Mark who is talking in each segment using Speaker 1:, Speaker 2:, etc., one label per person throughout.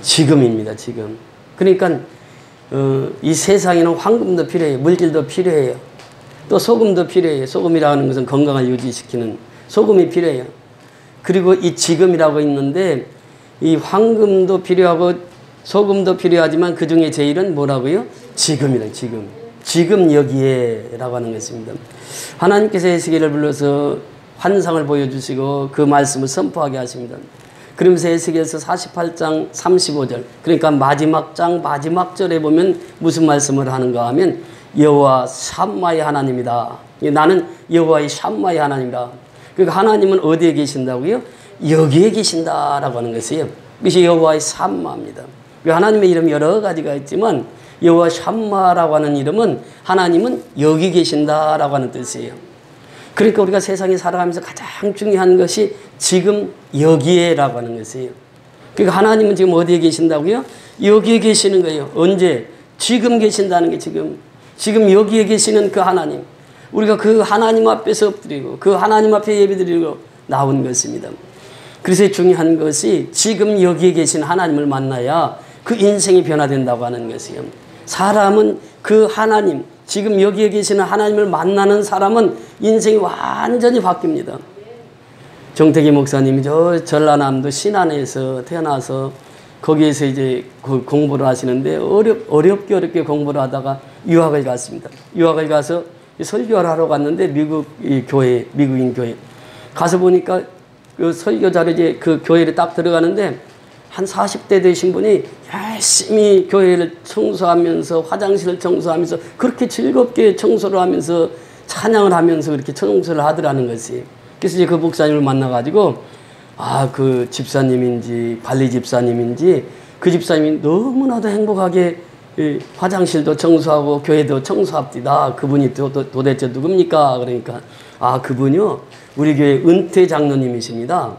Speaker 1: 지금입니다. 지금. 그러니까 이 세상에는 황금도 필요해요. 물질도 필요해요. 또 소금도 필요해요. 소금이라는 것은 건강을 유지시키는 소금이 필요해요. 그리고 이 지금이라고 있는데 이 황금도 필요하고 소금도 필요하지만 그 중에 제일은 뭐라고요? 지금이란 지금. 지금 여기에 라고 하는 것입니다. 하나님께서 에스겔을 불러서 환상을 보여주시고 그 말씀을 선포하게 하십니다. 그러면서 에스겔서 48장 35절 그러니까 마지막 장 마지막 절에 보면 무슨 말씀을 하는가 하면 여호와 샴마의 하나님이다. 나는 여호와의 샴마의 하나님이다. 그러니까 하나님은 어디에 계신다고요? 여기에 계신다라고 하는 것이에요. 그것이 여호와의 샴마입니다. 하나님의 이름이 여러 가지가 있지만 여호와 샴마라고 하는 이름은 하나님은 여기 계신다라고 하는 뜻이에요. 그러니까 우리가 세상에 살아가면서 가장 중요한 것이 지금 여기에라고 하는 것이에요. 그러니까 하나님은 지금 어디에 계신다고요? 여기에 계시는 거예요. 언제? 지금 계신다는 게 지금 여기에 계시는 그 하나님. 우리가 그 하나님 앞에서 엎드리고 그 하나님 앞에 예배드리고 나온 것입니다. 그래서 중요한 것이 지금 여기에 계신 하나님을 만나야 그 인생이 변화된다고 하는 것이에요. 사람은 그 하나님, 지금 여기에 계시는 하나님을 만나는 사람은 인생이 완전히 바뀝니다. 정태기 목사님이 저 전라남도 신안에서 태어나서 거기에서 이제 공부를 하시는데 어렵게 공부를 하다가 유학을 갔습니다. 유학을 가서 설교를 하러 갔는데 미국인 교회 가서 보니까 그 설교자로 이제 그 교회를 딱 들어가는데 한 40대 되신 분이 열심히 교회를 청소하면서 화장실을 청소하면서 그렇게 즐겁게 청소를 하면서 찬양을 하면서 그렇게 청소를 하더라는 것이. 그래서 이제 그 목사님을 만나가지고 그 집사님인지 관리 집사님인지 그 집사님이 너무나도 행복하게 화장실도 청소하고 교회도 청소합니다. 그분이 도대체 누굽니까? 그러니까 그분이요 우리 교회 은퇴 장로님이십니다.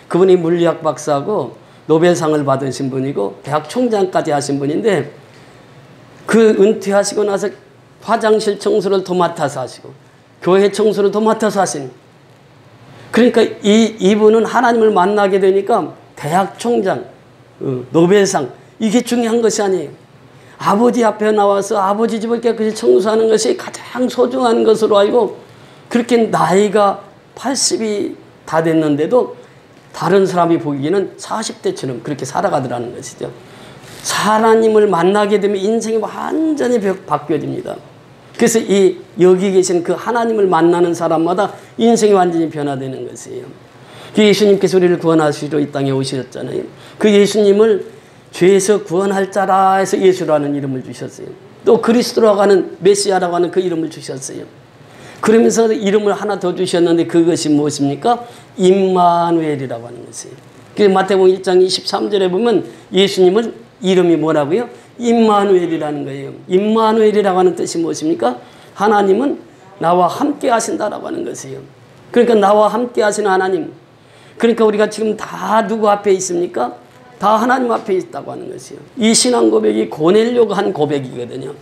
Speaker 1: 그분이 물리학 박사고 노벨상을 받으신 분이고 대학 총장까지 하신 분인데 그 은퇴하시고 나서 화장실 청소를 도맡아서 하시고 교회 청소를 도맡아서 하신. 그러니까 이분은 하나님을 만나게 되니까 대학 총장, 노벨상 이게 중요한 것이 아니에요. 아버지 앞에 나와서 아버지 집을 깨끗이 청소하는 것이 가장 소중한 것으로 알고 그렇게 나이가 80이 다 됐는데도 다른 사람이 보기에는 40대처럼 그렇게 살아가더라는 것이죠. 하나님을 만나게 되면 인생이 완전히 바뀌어집니다. 그래서 여기 계신 그 하나님을 만나는 사람마다 인생이 완전히 변화되는 것이에요. 그 예수님께서 우리를 구원하시러 이 땅에 오셨잖아요. 그 예수님을 죄에서 구원할 자라 해서 예수라는 이름을 주셨어요. 또 그리스도라고 하는 메시아라고 하는 그 이름을 주셨어요. 그러면서 이름을 하나 더 주셨는데 그것이 무엇입니까? 임마누엘이라고 하는 것이에요. 그래서 마태복음 1장 23절에 보면 예수님은 이름이 뭐라고요? 임마누엘이라는 거예요. 임마누엘이라고 하는 뜻이 무엇입니까? 하나님은 나와 함께 하신다라고 하는 것이에요. 그러니까 나와 함께 하시는 하나님. 그러니까 우리가 지금 다 누구 앞에 있습니까? 다 하나님 앞에 있다고 하는 것이에요. 이 신앙 고백이 고넬료가 한 고백이거든요.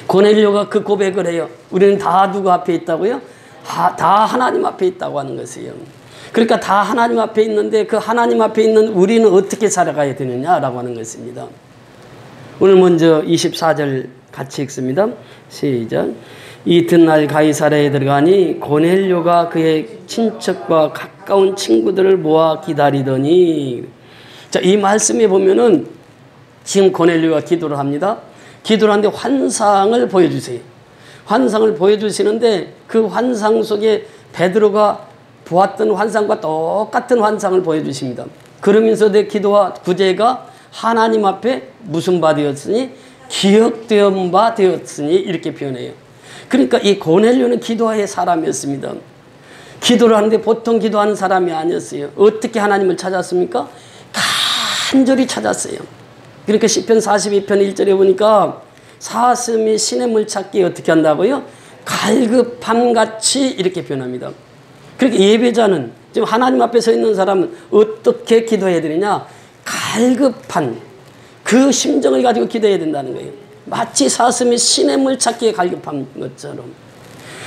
Speaker 1: 고넬료가 그 고백을 해요. 우리는 다 누구 앞에 있다고요? 다 하나님 앞에 있다고 하는 것이에요. 그러니까 다 하나님 앞에 있는데 그 하나님 앞에 있는 우리는 어떻게 살아가야 되느냐라고 하는 것입니다. 오늘 먼저 24절 같이 읽습니다. 시작. 이튿날 가이사랴에 들어가니 고넬료가 그의 친척과 가까운 친구들을 모아 기다리더니. 자, 이 말씀에 보면은 지금 고넬료가 기도를 합니다. 기도를 하는데 환상을 보여주세요. 환상을 보여주시는데 그 환상 속에 베드로가 보았던 환상과 똑같은 환상을 보여주십니다. 그러면서 내 기도와 구제가 하나님 앞에 무슨 바 되었으니 기억되은 바 되었으니 이렇게 표현해요. 그러니까 이 고넬료는 기도의 사람이었습니다. 기도를 하는데 보통 기도하는 사람이 아니었어요. 어떻게 하나님을 찾았습니까? 간절히 찾았어요. 그러니까 시편 42편 1절에 보니까 사슴이 시냇물 찾기 어떻게 한다고요? 갈급함같이 이렇게 표현합니다. 그러니까 예배자는 지금 하나님 앞에 서 있는 사람은 어떻게 기도해야 되느냐? 갈급한 그 심정을 가지고 기도해야 된다는 거예요. 마치 사슴이 시냇물 찾기에 갈급한 것처럼.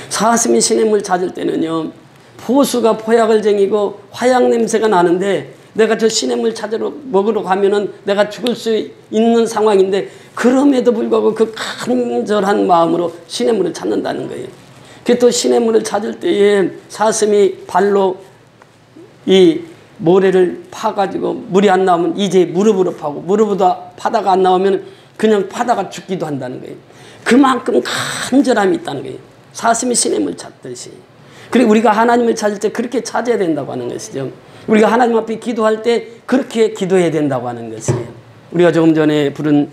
Speaker 1: 사슴이 시냇물 찾을 때는요, 포수가 포약을 쟁이고 화약 냄새가 나는데 내가 저 시냇물 찾으러 먹으러 가면은 내가 죽을 수 있는 상황인데 그럼에도 불구하고 그 간절한 마음으로 시냇물을 찾는다는 거예요. 그 또 시냇물을 찾을 때에 사슴이 발로 이 모래를 파가지고 물이 안 나오면 이제 무릎으로 파고 무릎으로 파다가 안 나오면 그냥 파다가 죽기도 한다는 거예요. 그만큼 간절함이 있다는 거예요. 사슴이 시냇물 찾듯이. 그리고 우리가 하나님을 찾을 때 그렇게 찾아야 된다고 하는 것이죠. 우리가 하나님 앞에 기도할 때 그렇게 기도해야 된다고 하는 것이에요. 우리가 조금 전에 부른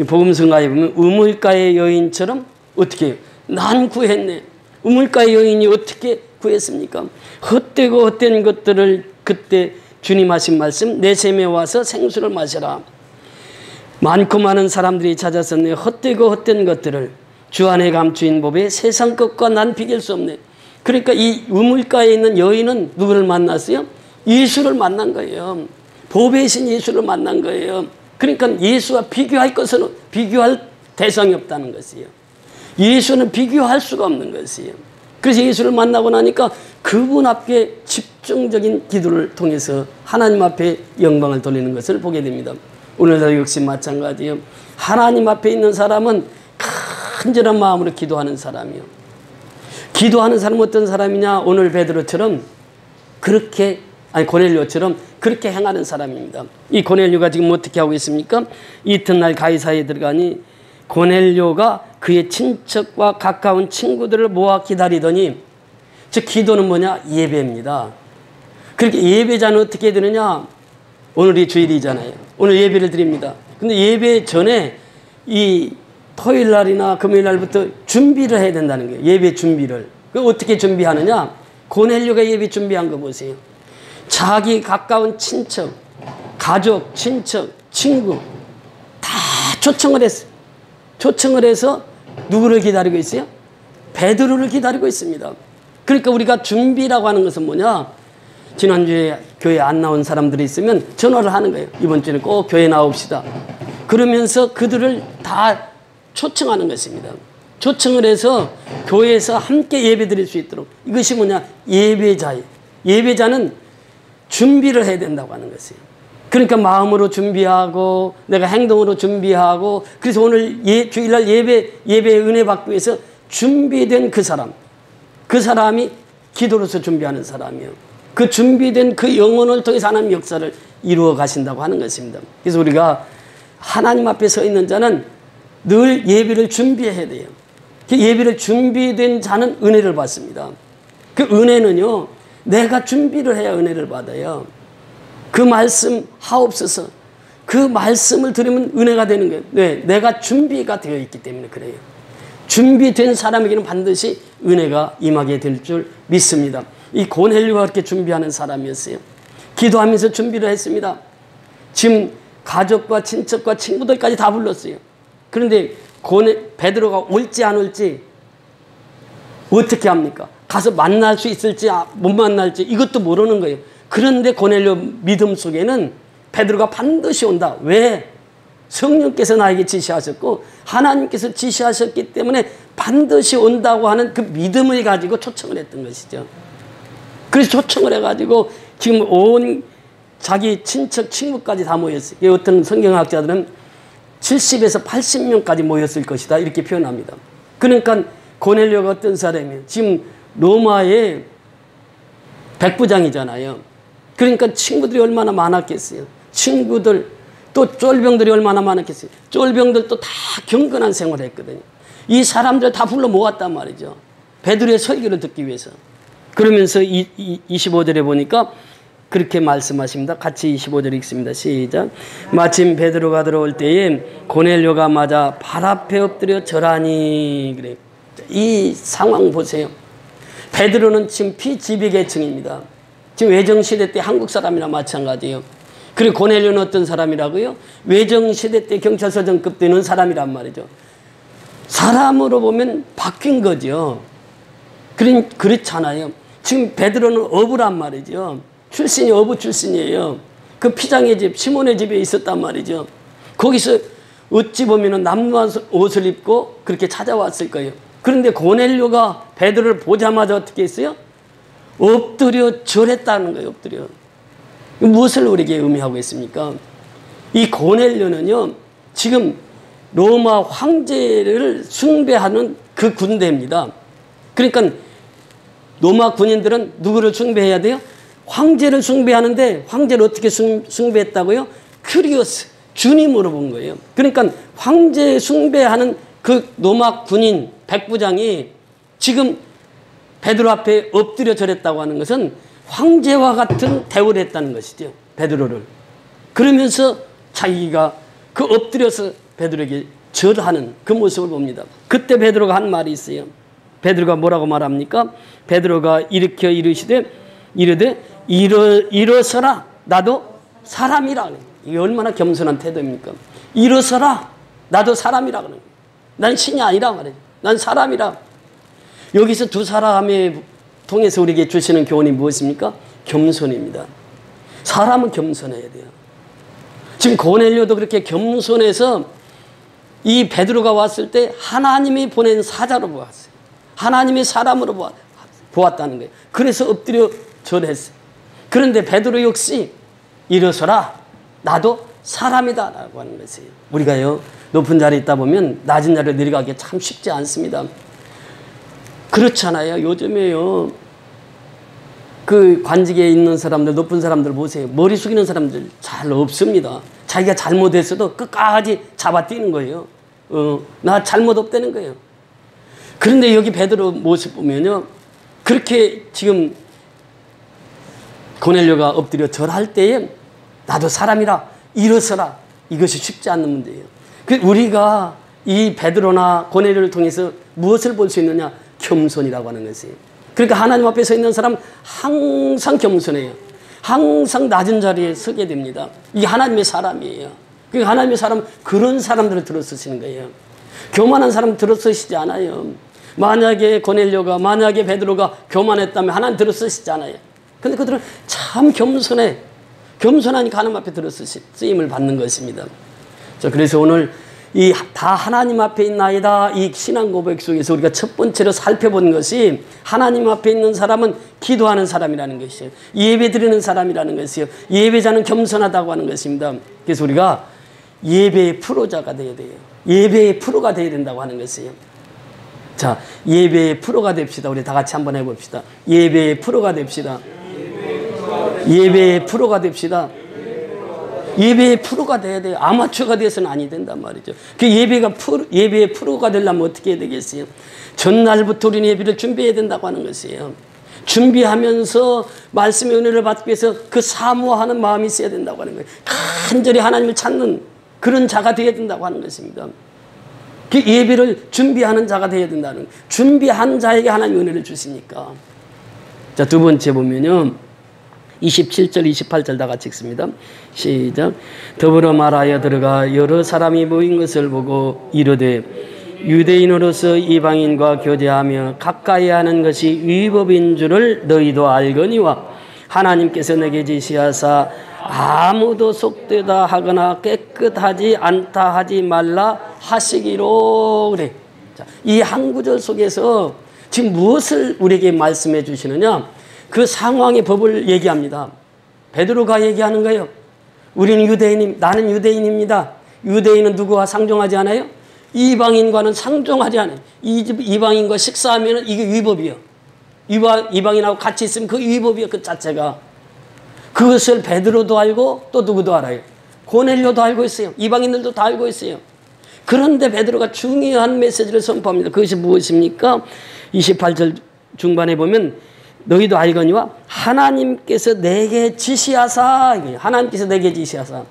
Speaker 1: 복음성가에 보면 우물가의 여인처럼 어떻게 해요? 난 구했네. 우물가의 여인이 어떻게 구했습니까? 헛되고 헛된 것들을 그때 주님 하신 말씀 내 샘에 와서 생수를 마셔라. 많고 많은 사람들이 찾아섰네. 헛되고 헛된 것들을 주 안에 감추인 법에 세상 것과 난 비길 수 없네. 그러니까 이 우물가에 있는 여인은 누구를 만났어요? 예수를 만난 거예요. 보배의 신 예수를 만난 거예요. 그러니까 예수와 비교할 것은 비교할 대상이 없다는 것이에요. 예수는 비교할 수가 없는 것이에요. 그래서 예수를 만나고 나니까 그분 앞에 집중적인 기도를 통해서 하나님 앞에 영광을 돌리는 것을 보게 됩니다. 오늘도 역시 마찬가지예요. 하나님 앞에 있는 사람은 간절한 마음으로 기도하는 사람이요. 기도하는 사람은 어떤 사람이냐? 오늘 베드로처럼 그렇게 고넬료처럼 그렇게 행하는 사람입니다. 이 고넬료가 지금 어떻게 하고 있습니까? 이튿날 가이사에 들어가니 고넬료가 그의 친척과 가까운 친구들을 모아 기다리더니 즉 기도는 뭐냐? 예배입니다. 그렇게 예배자는 어떻게 되느냐? 오늘이 주일이잖아요. 오늘 예배를 드립니다. 근데 예배 전에 이 토요일 날이나 금요일 날부터 준비를 해야 된다는 거예요. 예배 준비를. 그 어떻게 준비하느냐? 고넬료가 예배 준비한 거 보세요. 자기 가까운 친척, 가족, 친척, 친구 다 초청을 했어요. 초청을 해서 누구를 기다리고 있어요? 베드로를 기다리고 있습니다. 그러니까 우리가 준비라고 하는 것은 뭐냐? 지난주에 교회 안 나온 사람들이 있으면 전화를 하는 거예요. 이번 주에는 꼭 교회 나옵시다. 그러면서 그들을 다 초청하는 것입니다. 초청을 해서 교회에서 함께 예배 드릴 수 있도록. 이것이 뭐냐? 예배자예요. 예배자는 준비를 해야 된다고 하는 것이에요. 그러니까 마음으로 준비하고 내가 행동으로 준비하고 그래서 오늘 주일날 예배의 은혜 받기 위해서 준비된 그 사람이 기도로서 준비하는 사람이에요. 그 준비된 그 영혼을 통해서 하나님 역사를 이루어 가신다고 하는 것입니다. 그래서 우리가 하나님 앞에 서 있는 자는 늘 예배를 준비해야 돼요. 예배를 준비된 자는 은혜를 받습니다. 그 은혜는요, 내가 준비를 해야 은혜를 받아요. 그 말씀 하옵소서. 그 말씀을 들으면 은혜가 되는 거예요. 네, 내가 준비가 되어 있기 때문에 그래요. 준비된 사람에게는 반드시 은혜가 임하게 될 줄 믿습니다. 이 고넬료가 그렇게 준비하는 사람이었어요. 기도하면서 준비를 했습니다. 지금 가족과 친척과 친구들까지 다 불렀어요. 그런데 베드로가 올지 안 올지 어떻게 합니까? 가서 만날 수 있을지 못 만날지 이것도 모르는 거예요. 그런데 고넬료 믿음 속에는 베드로가 반드시 온다. 왜? 성령께서 나에게 지시하셨고 하나님께서 지시하셨기 때문에 반드시 온다고 하는 그 믿음을 가지고 초청을 했던 것이죠. 그래서 초청을 해가지고 지금 온 자기 친척 친구까지 다 모였어요. 어떤 성경학자들은 70에서 80명까지 모였을 것이다 이렇게 표현합니다. 그러니까 고넬료가 어떤 사람이에요? 지금 로마의 백부장이잖아요. 그러니까 친구들이 얼마나 많았겠어요. 친구들 또 쫄병들이 얼마나 많았겠어요. 쫄병들도 다 경건한 생활을 했거든요. 이 사람들 다 불러 모았단 말이죠. 베드로의 설교를 듣기 위해서. 그러면서 25절에 보니까 그렇게 말씀하십니다. 같이 25절 읽습니다. 시작. 마침 베드로가 들어올 때에 고넬료가 맞아 발 앞에 엎드려 절하니. 그래. 이 상황 보세요. 베드로는 지금 피지배계층입니다. 지금 외정시대 때 한국 사람이나 마찬가지예요. 그리고 고넬료는 어떤 사람이라고요? 외정시대 때 경찰서 정급 되는 사람이란 말이죠. 사람으로 보면 바뀐 거죠. 그렇잖아요. 지금 베드로는 어부란 말이죠. 출신이 어부 출신이에요. 그 피장의 집, 시몬의 집에 있었단 말이죠. 거기서 어찌 보면 남루한 옷을 입고 그렇게 찾아왔을 거예요. 그런데 고넬료가 베드로를 보자마자 어떻게 했어요? 엎드려 절했다는 거예요. 엎드려. 무엇을 우리에게 의미하고 있습니까? 이 고넬료는요, 지금 로마 황제를 숭배하는 그 군대입니다. 그러니까 로마 군인들은 누구를 숭배해야 돼요? 황제를 숭배하는데 황제를 어떻게 숭배했다고요? 크리오스, 주님으로 본 거예요. 그러니까 황제 숭배하는 그 로마 군인 백부장이 지금 베드로 앞에 엎드려 절했다고 하는 것은 황제와 같은 대우를 했다는 것이죠. 베드로를. 그러면서 자기가 그 엎드려서 베드로에게 절하는 그 모습을 봅니다. 그때 베드로가 한 말이 있어요. 베드로가 뭐라고 말합니까? 베드로가 일으켜 이르시되 일어서라, 나도 사람이라. 이게 얼마나 겸손한 태도입니까? 일어서라, 나도 사람이라 그래요. 난 신이 아니라 말해요. 난 사람이라. 여기서 두 사람을 통해서 우리에게 주시는 교훈이 무엇입니까? 겸손입니다. 사람은 겸손해야 돼요. 지금 고넬료도 그렇게 겸손해서 이 베드로가 왔을 때 하나님이 보낸 사자로 보았어요. 하나님의 사람으로 보았다는 거예요. 그래서 엎드려 절했어요. 그런데 베드로 역시 일어서라, 나도 사람이다 라고 하는 것이에요. 우리가요, 높은 자리에 있다 보면 낮은 자리에 내려가기 참 쉽지 않습니다. 그렇잖아요. 요즘에요, 그 관직에 있는 사람들, 높은 사람들 보세요. 머리 숙이는 사람들 잘 없습니다. 자기가 잘못했어도 끝까지 잡아뛰는 거예요. 나 잘못 없다는 거예요. 그런데 여기 베드로 모습 보면요, 그렇게 지금 고넬료가 엎드려 절할 때에 나도 사람이라, 일어서라, 이것이 쉽지 않는 문제예요. 우리가 이 베드로나 고넬료를 통해서 무엇을 볼 수 있느냐? 겸손이라고 하는 것이에요. 그러니까 하나님 앞에 서 있는 사람은 항상 겸손해요. 항상 낮은 자리에 서게 됩니다. 이게 하나님의 사람이에요. 그러니까 하나님의 사람은 그런 사람들을 들어 쓰시는 거예요. 교만한 사람 들어 쓰시지 않아요. 만약에 베드로가 교만했다면 하나님 들어 쓰시지 않아요. 근데 그들은 참 겸손해. 겸손하니까 하나님 앞에 들어 쓰임을 받는 것입니다. 그래서 오늘 이 다 하나님 앞에 있나이다, 이 신앙 고백 속에서 우리가 첫 번째로 살펴본 것이 하나님 앞에 있는 사람은 기도하는 사람이라는 것이에요. 예배 드리는 사람이라는 것이에요. 예배자는 겸손하다고 하는 것입니다. 그래서 우리가 예배의 프로자가 되어야 돼요. 예배의 프로가 되어야 된다고 하는 것이에요. 자, 예배의 프로가 됩시다. 우리 다 같이 한번 해봅시다. 예배의 프로가 됩시다. 예배의 프로가 됩시다. 예배의 프로가 돼야 돼요. 아마추어가 돼서는 아니 된단 말이죠. 그 예배의 프로가 되려면 어떻게 해야 되겠어요? 전날부터 우리는 예배를 준비해야 된다고 하는 것이에요. 준비하면서 말씀의 은혜를 받기 위해서 그 사모하는 마음이 있어야 된다고 하는 거예요. 간절히 하나님을 찾는 그런 자가 되어야 된다고 하는 것입니다. 그 예배를 준비하는 자가 되어야 된다는, 준비한 자에게 하나님 은혜를 주시니까. 자, 두 번째 보면요, 27절 28절 다 같이 읽습니다. 시작. 더불어 말하여 들어가 여러 사람이 모인 것을 보고 이르되 유대인으로서 이방인과 교제하며 가까이 하는 것이 위법인 줄을 너희도 알거니와 하나님께서 내게 지시하사 아무도 속되다 하거나 깨끗하지 않다 하지 말라 하시기로 그래. 자, 이 한 구절 속에서 지금 무엇을 우리에게 말씀해 주시느냐? 그 상황의 법을 얘기합니다. 베드로가 얘기하는 거예요. 우리는 나는 유대인입니다. 유대인은 누구와 상종하지 않아요? 이방인과는 상종하지 않아요. 이방인과 식사하면 이게 위법이에요. 이방인하고 같이 있으면 그 위법이에요. 그 자체가. 그것을 베드로도 알고 또 누구도 알아요. 고넬료도 알고 있어요. 이방인들도 다 알고 있어요. 그런데 베드로가 중요한 메시지를 선포합니다. 그것이 무엇입니까? 28절 중반에 보면 너희도 알거니와 하나님께서 내게 지시하사, 하나님께서 내게 지시하사.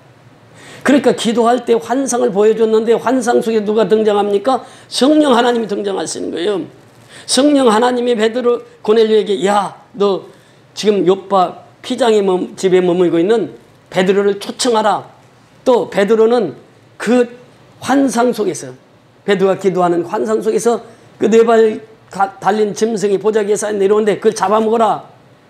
Speaker 1: 그러니까 기도할 때 환상을 보여줬는데 환상 속에 누가 등장합니까? 성령 하나님이 등장하시는 거예요. 성령 하나님이 베드로 고넬료에게 야, 너 지금 요파 피장의 집에 머물고 있는 베드로를 초청하라. 또 베드로는 그 환상 속에서, 베드로가 기도하는 환상 속에서 그 네 발 달린 짐승이 보자기에 쌓여 내려오는데 그걸 잡아먹어라.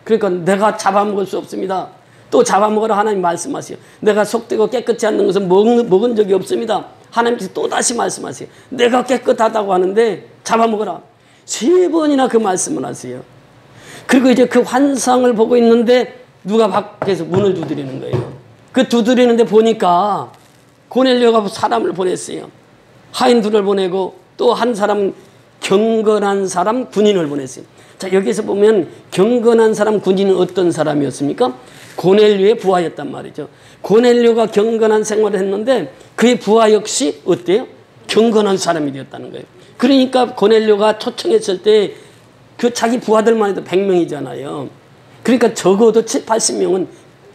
Speaker 1: 그러니까 내가 잡아먹을 수 없습니다. 또 잡아먹어라 하나님 말씀하세요. 내가 속되고 깨끗지 않는 것은 먹은 적이 없습니다. 하나님께서 또 다시 말씀하세요. 내가 깨끗하다고 하는데 잡아먹어라. 3번이나 그 말씀을 하세요. 그리고 이제 그 환상을 보고 있는데 누가 밖에서 문을 두드리는 거예요. 그 두드리는데 보니까 고넬료가 사람을 보냈어요. 하인들을 보내고 또 한 사람 경건한 사람 군인을 보냈어요. 자, 여기서 보면 경건한 사람 군인은 어떤 사람이었습니까? 고넬료의 부하였단 말이죠. 고넬료가 경건한 생활을 했는데 그의 부하 역시 어때요? 경건한 사람이 되었다는 거예요. 그러니까 고넬료가 초청했을 때 그 자기 부하들만 해도 100명이잖아요. 그러니까 적어도 7, 80명은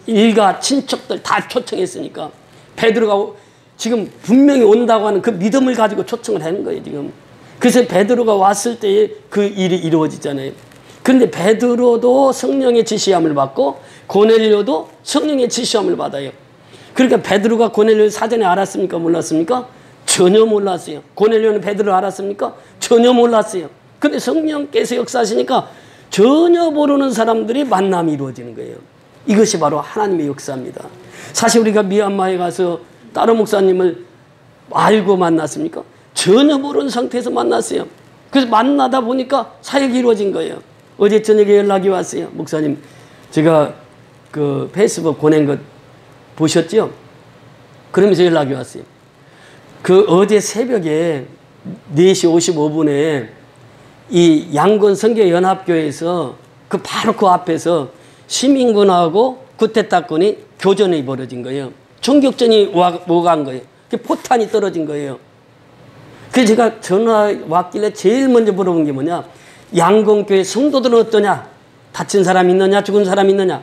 Speaker 1: 일가 친척들 다 초청했으니까 베드로가 지금 분명히 온다고 하는 그 믿음을 가지고 초청을 하는 거예요, 지금. 그래서 베드로가 왔을 때에 그 일이 이루어지잖아요. 그런데 베드로도 성령의 지시함을 받고 고넬료도 성령의 지시함을 받아요. 그러니까 베드로가 고넬료를 사전에 알았습니까? 몰랐습니까? 전혀 몰랐어요. 고넬료는 베드로를 알았습니까? 전혀 몰랐어요. 근데 성령께서 역사하시니까 전혀 모르는 사람들이 만남이 이루어지는 거예요. 이것이 바로 하나님의 역사입니다. 사실 우리가 미얀마에 가서 따로 목사님을 알고 만났습니까? 전혀 모르는 상태에서 만났어요. 그래서 만나다 보니까 사역이 이루어진 거예요. 어제 저녁에 연락이 왔어요. 목사님, 제가 그 페이스북 보낸 것 보셨죠? 그러면서 연락이 왔어요. 그 어제 새벽에 4시 55분에 이 양곤 선교연합교회에서 그 바로 그 앞에서 시민군하고 구테타군이 교전이 벌어진 거예요. 총격전이 오간 거예요. 포탄이 떨어진 거예요. 그래서 제가 전화 왔길래 제일 먼저 물어본 게 뭐냐? 양곤교회 성도들은 어떠냐? 다친 사람 있느냐? 죽은 사람 있느냐?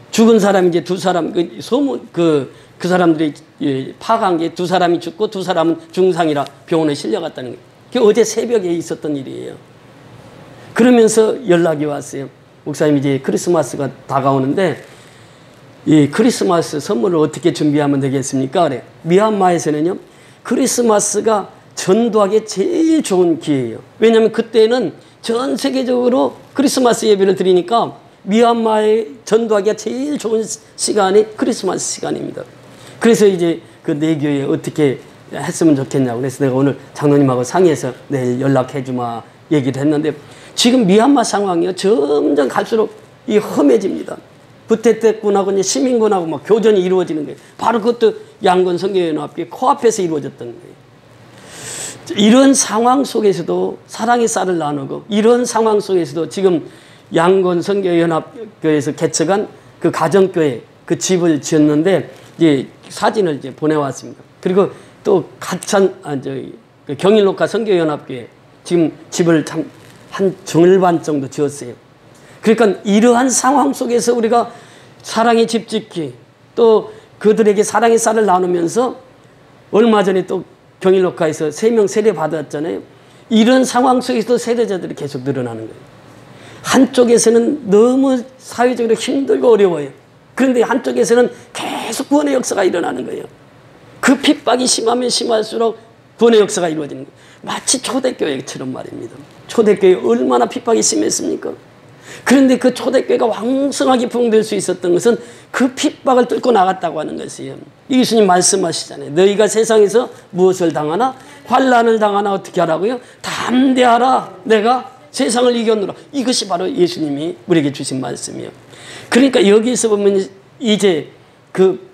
Speaker 1: 죽은 사람이 이제 2사람, 소문, 그 사람들이 파악한 게 2사람이 죽고 2사람은 중상이라 병원에 실려갔다는 거예요. 그게 어제 새벽에 있었던 일이에요. 그러면서 연락이 왔어요. 목사님, 이제 크리스마스가 다가오는데 이 크리스마스 선물을 어떻게 준비하면 되겠습니까? 그래. 미얀마에서는요, 크리스마스가 전도하기에 제일 좋은 기회예요. 왜냐하면 그때는 전 세계적으로 크리스마스 예배를 드리니까 미얀마에 전도하기가 제일 좋은 시간이 크리스마스 시간입니다. 그래서 이제 그 내 교회에 어떻게 했으면 좋겠냐고. 그래서 내가 오늘 장로님하고 상의해서 내일 연락해주마 얘기를 했는데 지금 미얀마 상황이요, 점점 갈수록 이 험해집니다. 부테테군하고 이제 시민군하고 막 교전이 이루어지는 거예요. 바로 그것도 양곤 선교연합교회 코앞에서 이루어졌던 거예요. 이런 상황 속에서도 사랑의 쌀을 나누고, 이런 상황 속에서도 지금 양곤 선교연합교회에서 개척한 그 가정교회 그 집을 지었는데 이제 사진을 이제 보내왔습니다. 그리고 또 가찬 경일록화 선교연합교회 지금 집을 참 한 절반 정도 지었어요. 그러니까 이러한 상황 속에서 우리가 사랑의 집 짓기, 또 그들에게 사랑의 쌀을 나누면서 얼마 전에 또 경일록화에서 3명 세례 받았잖아요. 이런 상황 속에서도 세대자들이 계속 늘어나는 거예요. 한쪽에서는 너무 사회적으로 힘들고 어려워요. 그런데 한쪽에서는 계속 구원의 역사가 일어나는 거예요. 그 핍박이 심하면 심할수록 구원의 역사가 이루어지는 거예요. 마치 초대교회처럼 말입니다. 초대교회 얼마나 핍박이 심했습니까? 그런데 그 초대교회가 왕성하게 부흥될 수 있었던 것은 그 핍박을 뚫고 나갔다고 하는 것이에요. 예수님 말씀하시잖아요. 너희가 세상에서 무엇을 당하나? 환난을 당하나 어떻게 하라고요? 담대하라. 내가 세상을 이겼노라. 이것이 바로 예수님이 우리에게 주신 말씀이에요. 그러니까 여기서 보면 이제 그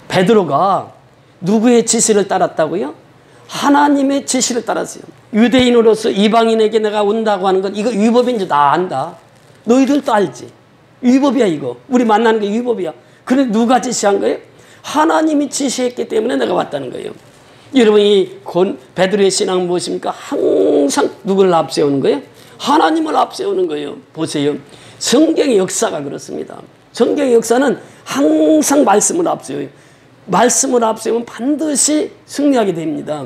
Speaker 1: 베드로가 누구의 지시를 따랐다고요? 하나님의 지시를 따랐어요. 유대인으로서 이방인에게 내가 온다고 하는 건 이거 위법인지 나 안다. 너희들도 알지. 위법이야 이거. 우리 만나는 게 위법이야. 그런데 누가 지시한 거예요? 하나님이 지시했기 때문에 내가 왔다는 거예요. 여러분 이 베드로의 신앙은 무엇입니까? 항상 누구를 앞세우는 거예요? 하나님을 앞세우는 거예요. 보세요. 성경의 역사가 그렇습니다. 성경의 역사는 항상 말씀을 앞세워요. 말씀을 앞세우면 반드시 승리하게 됩니다.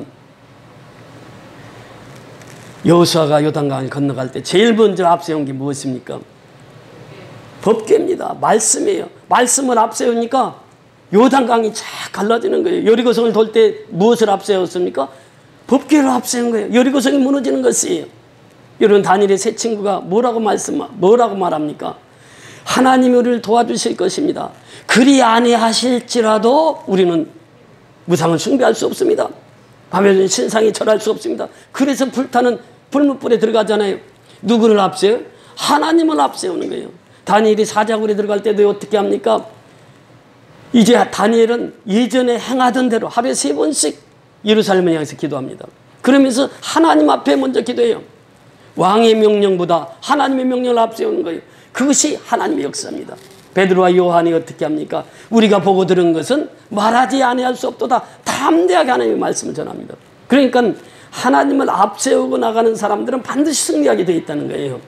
Speaker 1: 여호수아가 요단강을 건너갈 때 제일 먼저 앞세운 게 무엇입니까? 법궤입니다. 말씀이에요. 말씀을 앞세우니까 요단강이 쫙 갈라지는 거예요. 여리고성을 돌 때 무엇을 앞세웠습니까? 법궤를 앞세운 거예요. 여리고성이 무너지는 것이에요. 여러분 다니엘의 세 친구가 뭐라고 말합니까? 하나님이 우리를 도와주실 것입니다. 그리 아니하실지라도 우리는 무상을 숭배할 수 없습니다. 바벨론 신상에 절할 수 없습니다. 그래서 불타는 불못불에 들어가잖아요. 누구를 앞세워요? 하나님을 앞세우는 거예요. 다니엘이 사자굴에 들어갈 때도 어떻게 합니까? 이제 다니엘은 예전에 행하던 대로 하루에 3번씩 예루살렘을 향해서 기도합니다. 그러면서 하나님 앞에 먼저 기도해요. 왕의 명령보다 하나님의 명령을 앞세우는 거예요. 그것이 하나님의 역사입니다. 베드로와 요한이 어떻게 합니까? 우리가 보고 들은 것은 말하지 아니할 수 없도다. 담대하게 하나님의 말씀을 전합니다. 그러니까 하나님을 앞세우고 나가는 사람들은 반드시 승리하게 되어 있다는 거예요.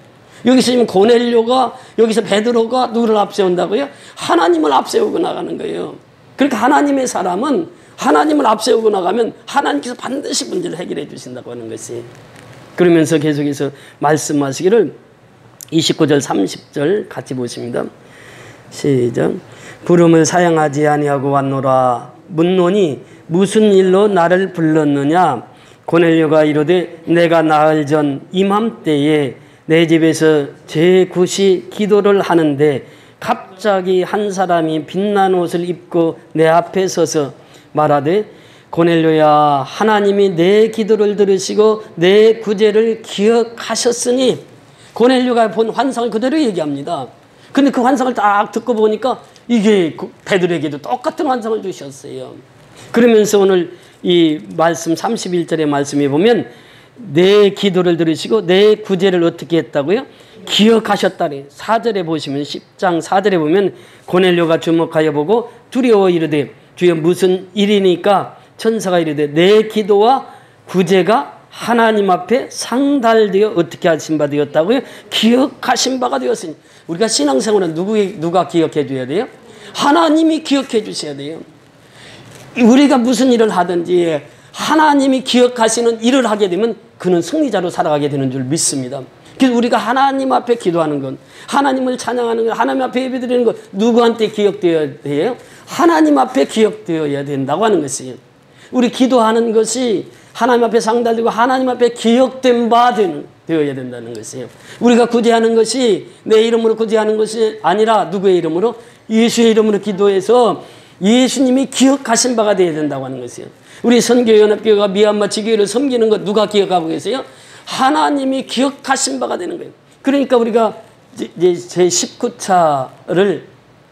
Speaker 1: 여기서 지금 고넬료가, 여기서 베드로가 누구를 앞세운다고요? 하나님을 앞세우고 나가는 거예요. 그러니까 하나님의 사람은 하나님을 앞세우고 나가면 하나님께서 반드시 문제를 해결해 주신다고 하는 것이. 그러면서 계속해서 말씀하시기를 29절 30절 같이 보십니다. 시작. 부름을 사양하지 아니하고 왔노라. 묻노니 무슨 일로 나를 불렀느냐? 고넬료가 이르되 내가 나흘 전 이맘때에 내 집에서 제9시 기도를 하는데 갑자기 한 사람이 빛난 옷을 입고 내 앞에 서서 말하되 고넬료야, 하나님이 내 기도를 들으시고 내 구제를 기억하셨으니. 고넬료가 본 환상을 그대로 얘기합니다. 근데 그 환상을 딱 듣고 보니까 이게 베드로에게도 똑같은 환상을 주셨어요. 그러면서 오늘 이 말씀 31절의 말씀에 보면 내 기도를 들으시고 내 구제를 어떻게 했다고요? 기억하셨다니. 4절에 보시면 10장 4절에 보면 고넬료가 주목하여 보고 두려워 이르되 주여 무슨 일이니까? 천사가 이르되 내 기도와 구제가 하나님 앞에 상달되어 어떻게 하신 바 되었다고요? 기억하신 바가 되었으니. 우리가 신앙생활은 누가 기억해 줘야 돼요? 하나님이 기억해 주셔야 돼요. 우리가 무슨 일을 하든지 하나님이 기억하시는 일을 하게 되면 그는 승리자로 살아가게 되는 줄 믿습니다. 그래서 우리가 하나님 앞에 기도하는 건, 하나님을 찬양하는 건, 하나님 앞에 예배드리는 건 누구한테 기억되어야 돼요? 하나님 앞에 기억되어야 된다고 하는 것이에요. 우리 기도하는 것이 하나님 앞에 상달되고 하나님 앞에 기억된 바 되어야 된다는 것이에요. 우리가 구제하는 것이 내 이름으로 구제하는 것이 아니라 누구의 이름으로? 예수의 이름으로 기도해서 예수님이 기억하신 바가 되어야 된다고 하는 것이에요. 우리 선교연합교회가 미얀마 지교회를 섬기는 것 누가 기억하고 계세요? 하나님이 기억하신 바가 되는 거예요. 그러니까 우리가 이제 제 19차를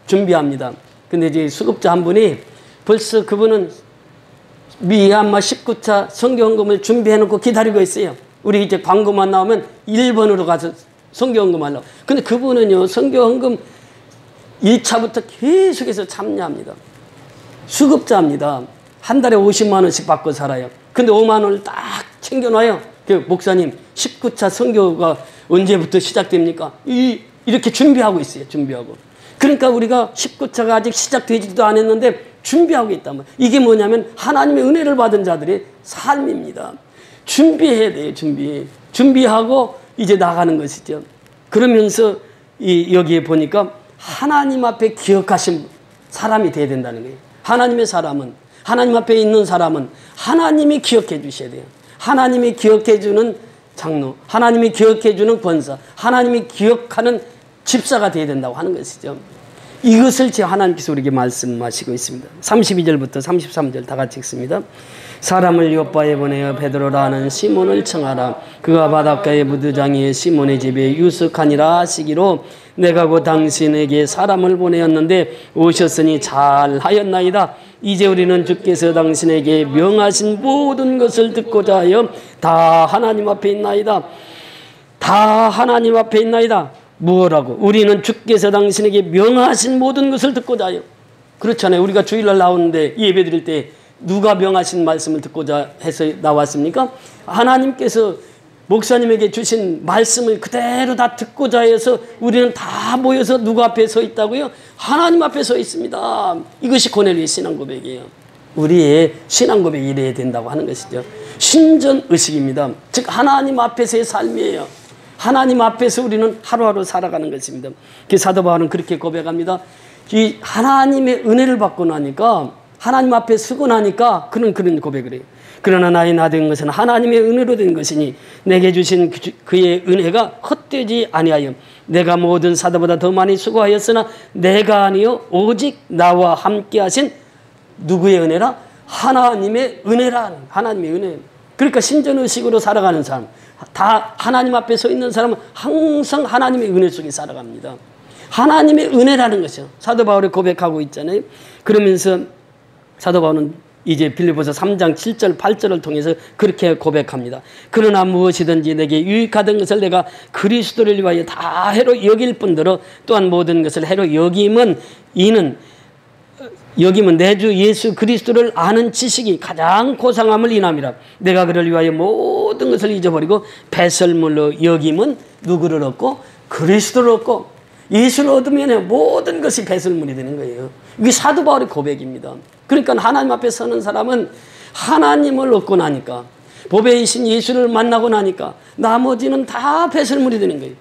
Speaker 1: 준비합니다. 근데 이제 수급자 한 분이 벌써 그분은 미얀마 19차 선교헌금을 준비해놓고 기다리고 있어요. 우리 이제 광고만 나오면 1번으로 가서 선교헌금 하려고. 근데 그분은요, 선교헌금 1차부터 계속해서 참여합니다. 수급자입니다. 한 달에 50만 원씩 받고 살아요. 근데 5만 원을 딱 챙겨놔요. 그 목사님, 19차 선교가 언제부터 시작됩니까? 이렇게 준비하고 있어요. 준비하고. 그러니까 우리가 19차가 아직 시작되지도 않았는데 준비하고 있단 말이에요. 이게 뭐냐면 하나님의 은혜를 받은 자들의 삶입니다. 준비해야 돼요. 준비하고 이제 나가는 것이죠. 그러면서 여기에 보니까 하나님 앞에 기억하신 사람이 돼야 된다는 거예요. 하나님의 사람은, 하나님 앞에 있는 사람은 하나님이 기억해 주셔야 돼요. 하나님이 기억해 주는 장로, 하나님이 기억해 주는 권사, 하나님이 기억하는 집사가 되어야 된다고 하는 것이죠. 이것을 제 하나님께서 우리에게 말씀하시고 있습니다. 32절부터 33절 다 같이 읽습니다. 사람을 요바에 보내어 베드로라 하는 시몬을 청하라. 그가 바닷가의 무드장이의 시몬의 집에 유숙하니라 하시기로 내가 곧 당신에게 사람을 보내었는데 오셨으니 잘하였나이다. 이제 우리는 주께서 당신에게 명하신 모든 것을 듣고자 하여 다 하나님 앞에 있나이다. 다 하나님 앞에 있나이다. 무엇라고? 우리는 주께서 당신에게 명하신 모든 것을 듣고자 하여. 그렇잖아요. 우리가 주일날 나오는데 예배드릴 때 누가 명하신 말씀을 듣고자 해서 나왔습니까? 하나님께서 목사님에게 주신 말씀을 그대로 다 듣고자 해서 우리는 다 모여서 누구 앞에 서 있다고요? 하나님 앞에 서 있습니다. 이것이 고넬료의 신앙 고백이에요. 우리의 신앙 고백이 이래야 된다고 하는 것이죠. 신전의식입니다. 즉 하나님 앞에서의 삶이에요. 하나님 앞에서 우리는 하루하루 살아가는 것입니다. 사도 바울은 그렇게 고백합니다. 이 하나님의 은혜를 받고 나니까, 하나님 앞에 서고 나니까 그런 고백을 해요. 그러나 나의 나 된 것은 하나님의 은혜로 된 것이니 내게 주신 그의 은혜가 헛되지 아니하여 내가 모든 사도보다 더 많이 수고하였으나 내가 아니요 오직 나와 함께 하신 누구의 은혜라? 하나님의 은혜라. 하나님의 은혜. 그러니까 신전의식으로 살아가는 사람, 다 하나님 앞에 서 있는 사람은 항상 하나님의 은혜 속에 살아갑니다. 하나님의 은혜라는 것이요. 사도 바울이 고백하고 있잖아요. 그러면서 사도 바울은 이제 빌립보서 3장 7절 8절을 통해서 그렇게 고백합니다. 그러나 무엇이든지 내게 유익하던 것을 내가 그리스도를 위하여 다 해로 여길 뿐더러 또한 모든 것을 해로 여김은 내 주 예수 그리스도를 아는 지식이 가장 고상함을 인함이라. 내가 그를 위하여 모든 것을 잊어버리고 배설물로 여김은 누구를 얻고 그리스도를 얻고, 예수를 얻으면 모든 것이 배설물이 되는 거예요. 이게 사도 바울의 고백입니다. 그러니까 하나님 앞에 서는 사람은 하나님을 얻고 나니까, 보배이신 예수를 만나고 나니까 나머지는 다 배설물이 되는 거예요.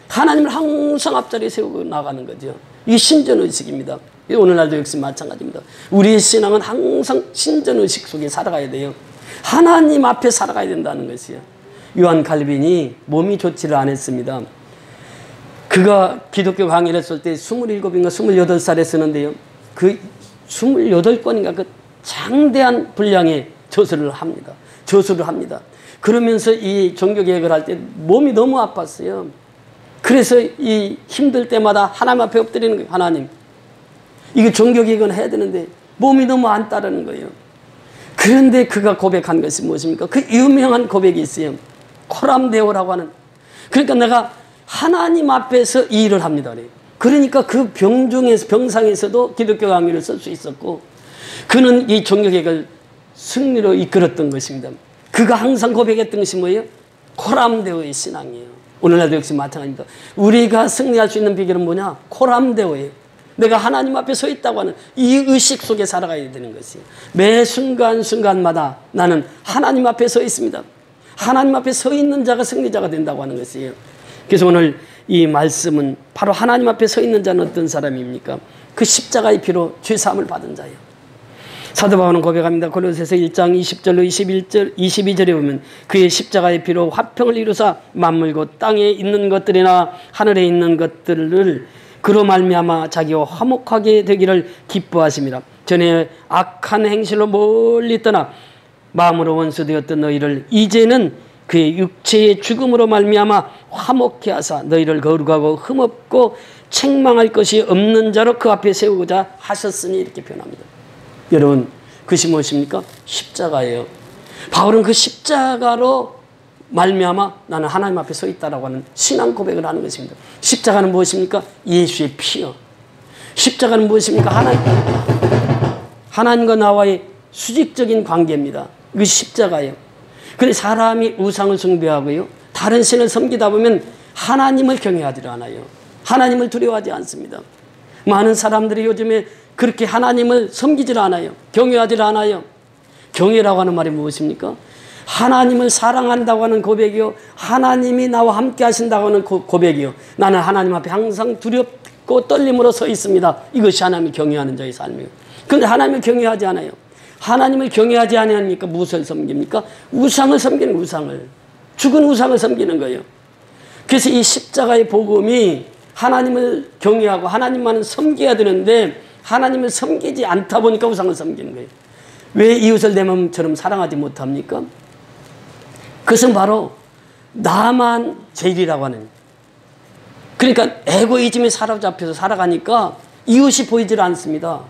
Speaker 1: 하나님을 항상 앞자리에 세우고 나가는 거죠. 이게 신전의식입니다. 오늘날도 역시 마찬가지입니다. 우리의 신앙은 항상 신전의식 속에 살아가야 돼요. 하나님 앞에 살아가야 된다는 것이요. 요한 칼빈이 몸이 좋지를 않았습니다. 그가 기독교 강의를 했을 때 27인가 28살에 쓰는데요. 그 28권인가 그 장대한 분량의 저수를 합니다. 그러면서 이 종교개혁을 할 때 몸이 너무 아팠어요. 그래서 이 힘들 때마다 하나님 앞에 엎드리는 거예요. 하나님, 이거 종교개혁은 해야 되는데 몸이 너무 안 따르는 거예요. 그런데 그가 고백한 것이 무엇입니까? 그 유명한 고백이 있어요. 코람데오라고 하는. 그러니까 내가 하나님 앞에서 이 일을 합니다. 그러니까 그 병상에서도 기독교 강의를 쓸 수 있었고, 그는 이 종교개혁을 승리로 이끌었던 것입니다. 그가 항상 고백했던 것이 뭐예요? 코람데오의 신앙이에요. 오늘날도 역시 마찬가지입니다. 우리가 승리할 수 있는 비결은 뭐냐? 코람데오예요. 내가 하나님 앞에 서 있다고 하는 이 의식 속에 살아가야 되는 것이에요. 매 순간순간마다 나는 하나님 앞에 서 있습니다. 하나님 앞에 서 있는 자가 승리자가 된다고 하는 것이에요. 그래서 오늘 이 말씀은 바로 하나님 앞에 서 있는 자는 어떤 사람입니까? 그 십자가의 피로 죄사함을 받은 자예요. 사도 바울은 고백합니다. 골로새서 1장 20절로 22절에 보면 그의 십자가의 피로 화평을 이루사 만물고 땅에 있는 것들이나 하늘에 있는 것들을 그로 말미암아 자기와 화목하게 되기를 기뻐하심이라. 전에 악한 행실로 멀리 떠나 마음으로 원수되었던 너희를 이제는 그의 육체의 죽음으로 말미암아 화목케 하사 너희를 거룩하고 흠없고 책망할 것이 없는 자로 그 앞에 세우고자 하셨으니, 이렇게 표현합니다. 여러분, 그것이 무엇입니까? 십자가예요. 바울은 그 십자가로 말미암아 나는 하나님 앞에 서 있다라고 하는 신앙 고백을 하는 것입니다. 십자가는 무엇입니까? 예수의 피요. 십자가는 무엇입니까? 하나님과 나와의 수직적인 관계입니다. 그 십자가예요. 그런데 사람이 우상을 숭배하고요, 다른 신을 섬기다 보면 하나님을 경외하지 않아요. 하나님을 두려워하지 않습니다. 많은 사람들이 요즘에 그렇게 하나님을 섬기질 않아요. 경외하지 않아요. 경외라고 하는 말이 무엇입니까? 하나님을 사랑한다고 하는 고백이요, 하나님이 나와 함께 하신다고 하는 고백이요, 나는 하나님 앞에 항상 두렵고 떨림으로 서 있습니다. 이것이 하나님을 경외하는 자의 삶이에요. 그런데 하나님을 경외하지 않아요. 하나님을 경외하지 않으니까 무엇을 섬깁니까? 우상을 섬기는, 우상을, 죽은 우상을 섬기는 거예요. 그래서 이 십자가의 복음이 하나님을 경외하고 하나님만은 섬겨야 되는데 하나님을 섬기지 않다 보니까 우상을 섬기는 거예요. 왜 이웃을 내 몸처럼 사랑하지 못합니까? 그것은 바로 나만 제일이라고 하는, 그러니까 에고이즘에 사로잡혀서 살아가니까 이웃이 보이질 않습니다.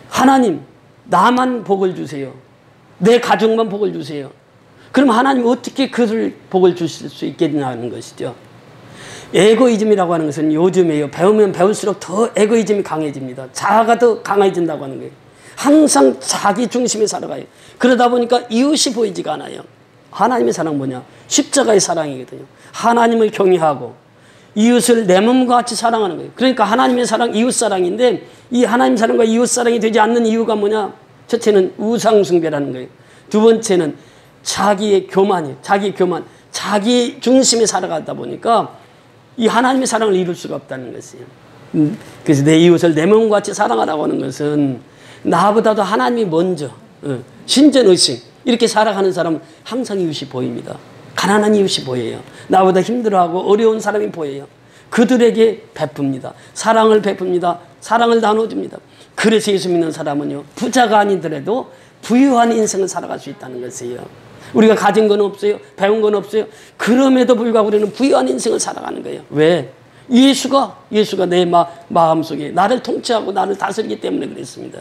Speaker 1: 하나님, 나만 복을 주세요. 내 가족만 복을 주세요. 그럼 하나님 어떻게 그를 복을 주실 수 있겠냐는 것이죠. 에고이즘이라고 하는 것은 요즘에요, 배우면 배울수록 더 에고이즘이 강해집니다. 자아가 더 강해진다고 하는 거예요. 항상 자기 중심에 살아가요. 그러다 보니까 이웃이 보이지가 않아요. 하나님의 사랑은 뭐냐? 십자가의 사랑이거든요. 하나님을 경외하고 이웃을 내 몸과 같이 사랑하는 거예요. 그러니까 하나님의 사랑, 이웃 사랑인데 이 하나님 사랑과 이웃 사랑이 되지 않는 이유가 뭐냐? 첫째는 우상 숭배라는 거예요. 두 번째는 자기의 교만이에요. 자기 교만, 자기 중심에 살아가다 보니까 이 하나님의 사랑을 이룰 수가 없다는 것이에요. 그래서 내 이웃을 내 몸과 같이 사랑하라고 하는 것은 나보다도 하나님이 먼저, 신전의식, 이렇게 살아가는 사람은 항상 이웃이 보입니다. 가난한 이웃이 보여요. 나보다 힘들어하고 어려운 사람이 보여요. 그들에게 베풉니다. 사랑을 베풉니다. 사랑을 나눠줍니다. 그래서 예수 믿는 사람은요, 부자가 아니더라도 부유한 인생을 살아갈 수 있다는 것이에요. 우리가 가진 건 없어요. 배운 건 없어요. 그럼에도 불구하고 우리는 부유한 인생을 살아가는 거예요. 왜? 예수가 내 마음속에 나를 통치하고 나를 다스리기 때문에 그랬습니다.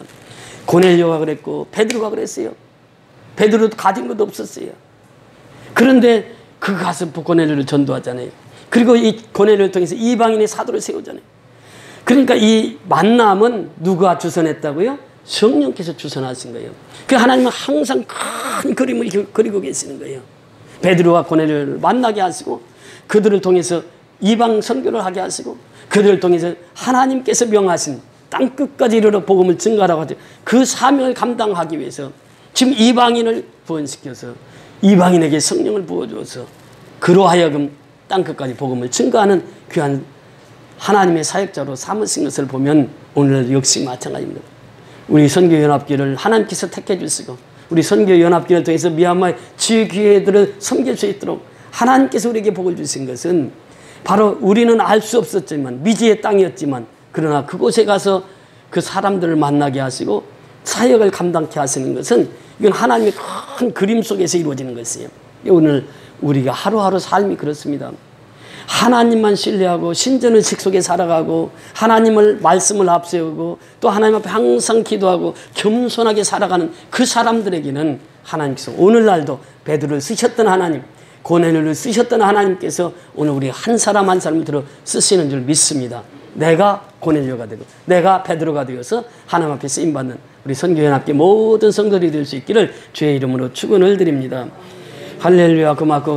Speaker 1: 고넬료가 그랬고 베드로가 그랬어요. 베드로도 가진 것도 없었어요. 그런데 그 가서 고넬료를 전도하잖아요. 그리고 이 고넬료를 통해서 이방인의 사도를 세우잖아요. 그러니까 이 만남은 누가 주선했다고요? 성령께서 주선하신 거예요. 그 하나님은 항상 큰 그림을 그리고 계시는 거예요. 베드로와 고넬료를 만나게 하시고 그들을 통해서 이방 선교를 하게 하시고 그들을 통해서 하나님께서 명하신 땅 끝까지 이르러 복음을 증가하라고 하죠. 그 사명을 감당하기 위해서 지금 이방인을 구원시켜서 이방인에게 성령을 부어주어서 그로 하여금 땅 끝까지 복음을 증가하는 귀한 하나님의 사역자로 삼으신 것을 보면 오늘 역시 마찬가지입니다. 우리 선교연합교를 하나님께서 택해 주시고 우리 선교연합교를 통해서 미얀마의 지교회들을 섬길 수 있도록 하나님께서 우리에게 복을 주신 것은 바로 우리는 알 수 없었지만 미지의 땅이었지만 그러나 그곳에 가서 그 사람들을 만나게 하시고 사역을 감당케 하시는 것은 이건 하나님의 큰 그림 속에서 이루어지는 것이에요. 오늘 우리가 하루하루 삶이 그렇습니다. 하나님만 신뢰하고 신전의식 속에 살아가고 하나님을 말씀을 앞세우고 또 하나님 앞에 항상 기도하고 겸손하게 살아가는 그 사람들에게는 하나님께서 오늘날도 베드로를 쓰셨던 하나님, 고넬료를 쓰셨던 하나님께서 오늘 우리 한 사람 한 사람을 들어 쓰시는 줄 믿습니다. 내가 고넬료가 되고 내가 베드로가 되어서 하나님 앞에 쓰임받는 우리 선교연합계 모든 성도들이 될 수 있기를 주의 이름으로 축원을 드립니다. 할렐루야. 고맙고